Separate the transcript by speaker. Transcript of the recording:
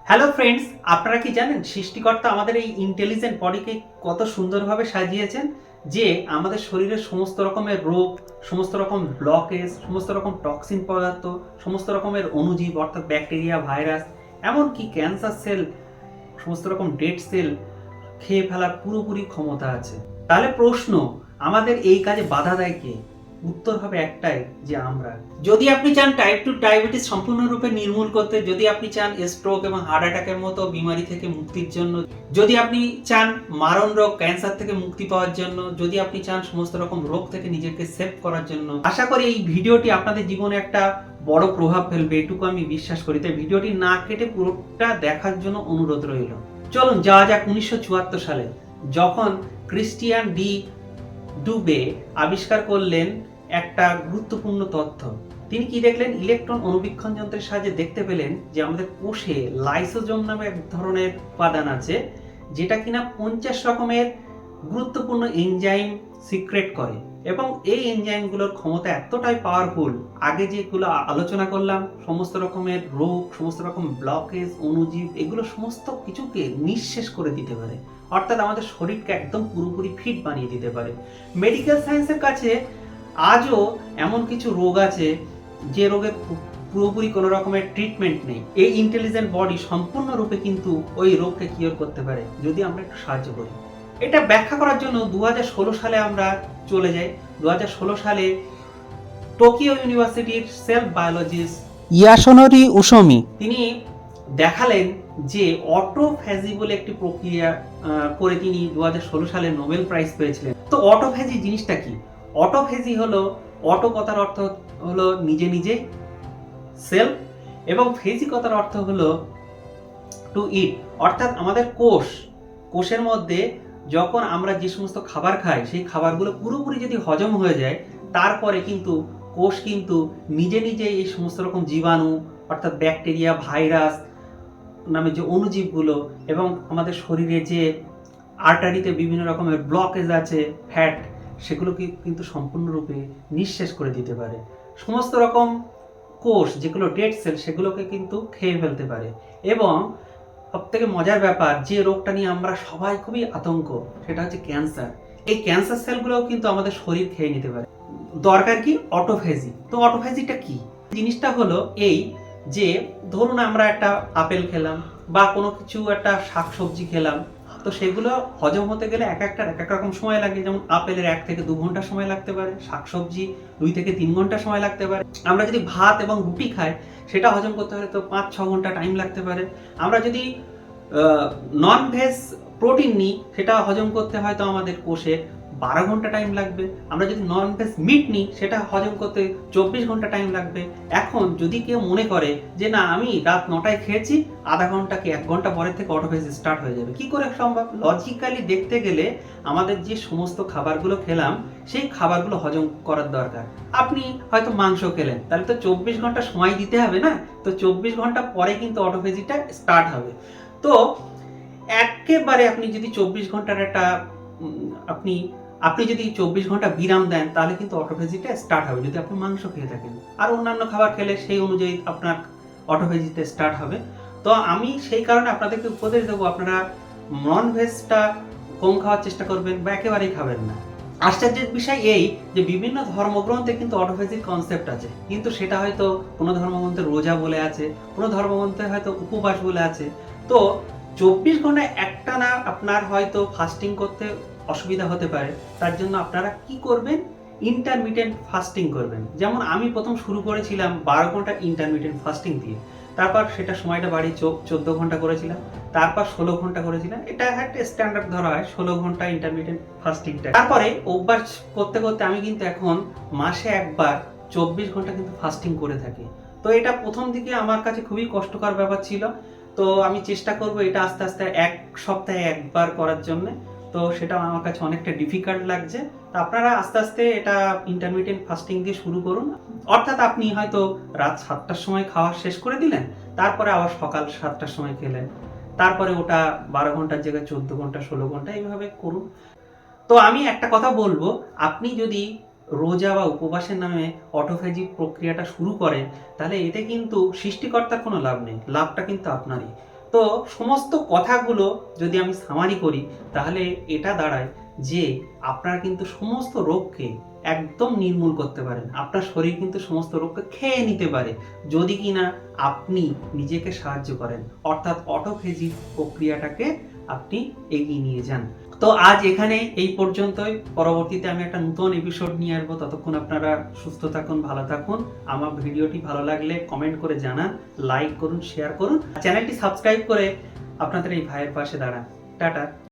Speaker 1: Hello friends, আপনারা কি জানেন সৃষ্টিকর্তা আমাদের এই ইন্টেলিজেন্ট বডিকে কত সুন্দরভাবে সাজিয়েছেন যে আমাদের শরীরের সমস্ত রকমের রোগ, সমস্ত রকম ব্লকেজ, সমস্ত রকম টক্সিন পদার্থ, সমস্ত রকমের অণুজীব অর্থাৎ ব্যাকটেরিয়া, ভাইরাস, এমনকি ক্যান্সার সেল, সমস্ত রকম ডেড সেল খেয়ে ফেলার পুরোপুরি ক্ষমতা আছে। তাহলে প্রশ্ন, আমাদের এই কাজে বাধা দেয় কে? উত্তর হবে একটাই, যে আমরা। যদি আপনি চান টাইপ 2 ডায়াবেটিস সম্পূর্ণরূপে নির্মূল করতে, যদি আপনি চান স্ট্রোক এবং হার্ট অ্যাটাকের মতো বিমারি থেকে মুক্তির জন্য, যদি আপনি চান মারণ রোগ ক্যান্সার থেকে মুক্তি পাওয়ার জন্য, যদি আপনি চান সমস্ত রকম রোগ থেকে নিজেকে সেভ করার জন্য, আশা করি এই ভিডিওটি আপনাদের জীবনে একটা বড় প্রভাব ফেলবে, এটুকু আমি বিশ্বাস করি। তাই ভিডিওটি না কেটে পুরোটা দেখার জন্য অনুরোধ রইল। চলুন যাওয়া যাক 1974 সালে, যখন ক্রিস্টিয়ান ডি ডুবে আবিষ্কার করলেন একটা গুরুত্বপূর্ণ তথ্য। তিনি কি দেখলেন? ইলেকট্রন অনুবীক্ষণ যন্ত্রের সাহায্যে দেখতে পেলেন যে আমাদের কোষে লাইসোজোম নামে এক ধরনের উপাদান আছে, যেটা কিনা 50 রকমের গুরুত্বপূর্ণ এনজাইম সিক্রেট করে, এবং এই এনজাইমগুলোর ক্ষমতা এতটাই পাওয়ারফুল, আগে যেগুলো আলোচনা করলাম, সমস্ত রকমের রোগ, সমস্ত রকম ব্লকেজ, অণুজীব, এগুলো সমস্ত কিছুকে নিঃশেষ করে দিতে পারে, অর্থাৎ আমাদের শরীরকে একদম পুরোপুরি ফিট বানিয়ে দিতে পারে। মেডিকেল সায়েন্সের কাছে আজও এমন কিছু রোগ আছে যে রোগের পুরোপুরি কোনো রকমের ট্রিটমেন্ট নেই। এই ইন্টেলিজেন্ট বডি সম্পূর্ণরূপে কিন্তু ওই রোগকে কিওর করতে পারে যদি আমরা একটু সাহায্য করি। এটা ব্যাখ্যা করার জন্য 2016 সালে আমরা চলে যাই। 2016 সালে টোকিও ইউনিভার্সিটির সেল বায়োলজিস্ট ইয়াসুনোরি উসুমি তিনি দেখালেন যে অটোফ্যাজি বলে একটি প্রক্রিয়া করে তিনি 2016 সালে নোবেল প্রাইজ পেয়েছিলেন। তো অটোফ্যাজি জিনিসটা কি? অটোফেজি হলো, অটো কথার অর্থ হলো নিজে নিজে, সেলফ, এবং ফেজি কথার অর্থ হলো টু ইট, অর্থাৎ আমাদের কোষের মধ্যে যখন আমরা যে সমস্ত খাবার খাই, সেই খাবারগুলো পুরোপুরি যদি হজম হয়ে যায়, তারপরে কিন্তু কোষ কিন্তু নিজে নিজে এই সমস্ত রকম জীবাণু অর্থাৎ ব্যাকটেরিয়া, ভাইরাস নামে যে অণুজীবগুলো, এবং আমাদের শরীরে যে আর্টারিতে বিভিন্ন রকমের ব্লকেজ আছে, ফ্যাট, সেগুলোকে কিন্তু সম্পূর্ণরূপে নিঃশেষ করে দিতে পারে। সমস্ত রকম কোষ যেগুলো ডেড সেল, সেগুলোকে কিন্তু খেয়ে ফেলতে পারে। এবং সবথেকে মজার ব্যাপার, যে রোগটা নিয়ে আমরা সবাই খুবই আতঙ্ক, সেটা হচ্ছে ক্যান্সার। এই ক্যান্সার সেলগুলোও কিন্তু আমাদের শরীর খেয়ে নিতে পারে। দরকার কি? অটোফেজি। তো অটোফেজিটা কি? জিনিসটা হলো এই যে, ধরুন আমরা একটা আপেল খেলাম বা কোনো কিছু একটা শাকসবজি খেলাম, তো সেগুলো হজম হতে গেলে এক একটার এক এক রকম সময় লাগে। যেমন আপেলের 1 থেকে 2 ঘন্টা সময় লাগতে পারে, শাকসবজি 2 থেকে 3 ঘন্টা সময় লাগতে পারে। আমরা যদি ভাত এবং রুটি খাই, সেটা হজম করতে হলে তো 5-6 ঘন্টা টাইম লাগতে পারে। আমরা যদি নন ভেজ প্রোটিন নিই, সেটা হজম করতে হয়তো আমাদের কোষে 12 ঘন্টা টাইম লাগবে। আমরা যদি নন ভেজ মিট নিই, সেটা হজম করতে 24 ঘন্টা টাইম লাগবে। এখন যদি কেউ মনে করে যে না, আমি রাত 9টায় খেয়েছি, আধা ঘন্টা কি 1 ঘন্টা পরের থেকে অটোফেজ স্টার্ট হয়ে যাবে, কি করে সম্ভব? লজিক্যালি দেখতে গেলে আমাদের যে সমস্ত খাবারগুলো খেলাম, সেই খাবারগুলো হজম করার দরকার। আপনি হয়তো মাংস খেলেন, তাহলে তো 24 ঘন্টা সময় দিতে হবে না? তো 24 ঘন্টা পরে কিন্তু অটোফেজিটা স্টার্ট হবে। তো একেবারে আপনি যদি 24 ঘন্টার একটা আপনি যদি 24 ঘন্টা বিরাম দেন, তাহলে কিন্তু অটোফেজিটা স্টার্ট হবে, যদি আপনি মাংস খেয়ে থাকেন। আর অন্যান্য খাবার খেলে সেই অনুযায়ী আপনার অটোফেজিটা স্টার্ট হবে। তো আমি সেই কারণে আপনাদেরকে উপদেশ দেবো, আপনারা নন ভেজটা কম খাওয়ার চেষ্টা করবেন বা একেবারেই খাবেন না। আশ্চর্যের বিষয় এই যে বিভিন্ন ধর্মগ্রন্থে কিন্তু অটোফেজির কনসেপ্ট আছে, কিন্তু সেটা হয়তো কোনো ধর্মগ্রন্থে রোজা বলে আছে, কোনো ধর্মগ্রন্থে হয়তো উপবাস বলে আছে। তো 24 ঘন্টায় একটানা আপনার হয়তো ফাস্টিং করতে অসুবিধা হতে পারে। তার জন্য আপনারা কি করবেন? ইন্টারমিটেন্ট ফাস্টিং করবেন। যেমন আমি প্রথম শুরু করেছিলাম 12 ঘন্টা ইন্টারমিটেন্ট ফাস্টিং দিয়ে, তারপর সেটা সময়টা বাড়িয়ে 14 ঘন্টা করেছিলাম, তারপর 16 ঘন্টা করেছিলাম। এটা একটা স্ট্যান্ডার্ড ধরা হয় 16 ঘন্টা ইন্টারমিটেন্ট ফাস্টিংটা। তারপরে অভ্যাস করতে করতে আমি কিন্তু এখন মাসে একবার 24 ঘন্টা কিন্তু ফাস্টিং করে থাকি। তো এটা প্রথম দিকে আমার কাছে খুবই কষ্টকর ব্যাপার ছিল। তো আমি চেষ্টা করব এটা আস্তে আস্তে 1 সপ্তাহে একবার করার জন্য। তো সেটা আমার কাছে অনেকটা ডিফিকাল্ট লাগছে। তো আপনারা আস্তে আস্তে এটা ইন্টারমিটেন্ট ফাস্টিং দিয়ে শুরু করুন। অর্থাৎ আপনি হয়তো রাত 7টার সময় খাওয়া শেষ করে দিলেন, তারপরে আবার সকাল 7টার সময় খেলেন, তারপরে ওটা 12 ঘন্টার জায়গায় 14 ঘন্টা, 16 ঘন্টা, এইভাবে করুন। তো আমি একটা কথা বলবো, আপনি যদি রোজা বা উপবাসের নামে অটোফেজি প্রক্রিয়াটা শুরু করেন, তাহলে এতে কিন্তু সৃষ্টিকর্তার কোনো লাভ নেই, লাভটা কিন্তু আপনারই। তো তো সমস্ত কথাগুলো যদি আমি সামারি করি তাহলে এটা দাঁড়ায় যে আপনারা কিন্তু সমস্ত রোগকে একদম নির্মূল করতে পারেন। আপনার শরীর কিন্তু সমস্ত রোগকে খেয়ে নিতে পারে যদি কিনা আপনি নিজেকে সাহায্য করেন, অর্থাৎ অটোফেজি প্রক্রিয়াটাকে আপনি এগিয়ে নিয়ে যান। তো আজ এখানে এই পর্যন্তই। পরবর্তীতে আমি একটা নতুন এপিসোড নিয়ে আসবো। ততক্ষণ আপনারা সুস্থ থাকুন, ভালো থাকুন। আমার ভিডিওটি ভালো লাগলে কমেন্ট করে জানান, লাইক করুন, শেয়ার করুন, চ্যানেলটি সাবস্ক্রাইব করে আপনাদের এই ভাইয়ের পাশে দাঁড়ান। টাটা।